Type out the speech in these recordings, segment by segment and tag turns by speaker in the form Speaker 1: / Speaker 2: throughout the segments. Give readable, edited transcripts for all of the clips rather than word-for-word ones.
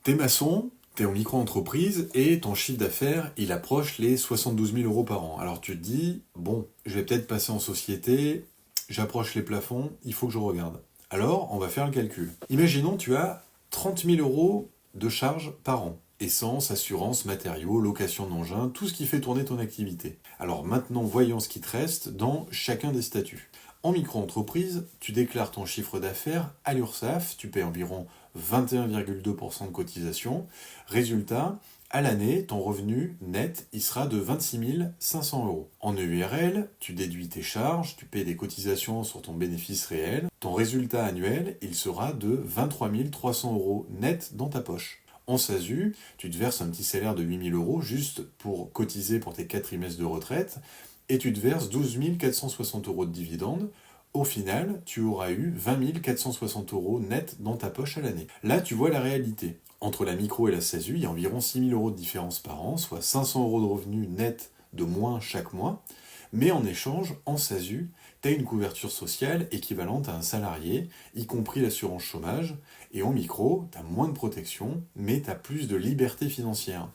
Speaker 1: T'es maçon, t'es en micro-entreprise et ton chiffre d'affaires, il approche les 72 000 euros par an. Alors tu te dis, bon, je vais peut-être passer en société, j'approche les plafonds, il faut que je regarde. Alors, on va faire le calcul. Imaginons tu as 30 000 euros de charges par an. Essence, assurance, matériaux, location d'engins, tout ce qui fait tourner ton activité. Alors maintenant, voyons ce qui te reste dans chacun des statuts. En micro-entreprise, tu déclares ton chiffre d'affaires à l'URSSAF, tu paies environ 21,2% de cotisation. Résultat, à l'année, ton revenu net, il sera de 26 500 euros. En EURL, tu déduis tes charges, tu paies des cotisations sur ton bénéfice réel. Ton résultat annuel, il sera de 23 300 euros net dans ta poche. En SASU, tu te verses un petit salaire de 8 000 euros juste pour cotiser pour tes 4 trimestres de retraite et tu te verses 12 460 euros de dividendes. Au final, tu auras eu 20 460 euros net dans ta poche à l'année. Là, tu vois la réalité. Entre la micro et la SASU, il y a environ 6 000 euros de différence par an, soit 500 euros de revenus nets de moins chaque mois. Mais en échange, en SASU, tu as une couverture sociale équivalente à un salarié, y compris l'assurance chômage. Et en micro, tu as moins de protection, mais tu as plus de liberté financière.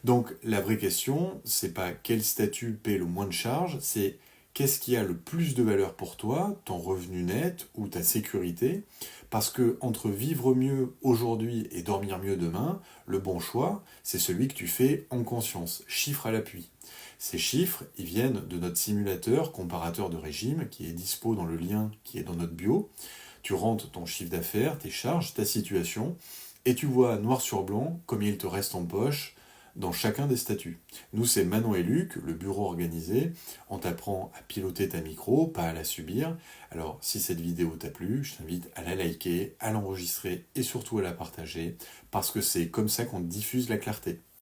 Speaker 1: Donc la vraie question, c'est pas quel statut paie le moins de charges, c'est qu'est-ce qui a le plus de valeur pour toi, ton revenu net ou ta sécurité. Parce que entre vivre mieux aujourd'hui et dormir mieux demain, le bon choix, c'est celui que tu fais en conscience, chiffre à l'appui. Ces chiffres, ils viennent de notre simulateur comparateur de régime qui est dispo dans le lien qui est dans notre bio. Tu rentres ton chiffre d'affaires, tes charges, ta situation, et tu vois noir sur blanc combien il te reste en poche dans chacun des statuts. Nous, c'est Manon et Luc, le bureau organisé. On t'apprend à piloter ta micro, pas à la subir. Alors, si cette vidéo t'a plu, je t'invite à la liker, à l'enregistrer et surtout à la partager, parce que c'est comme ça qu'on diffuse la clarté.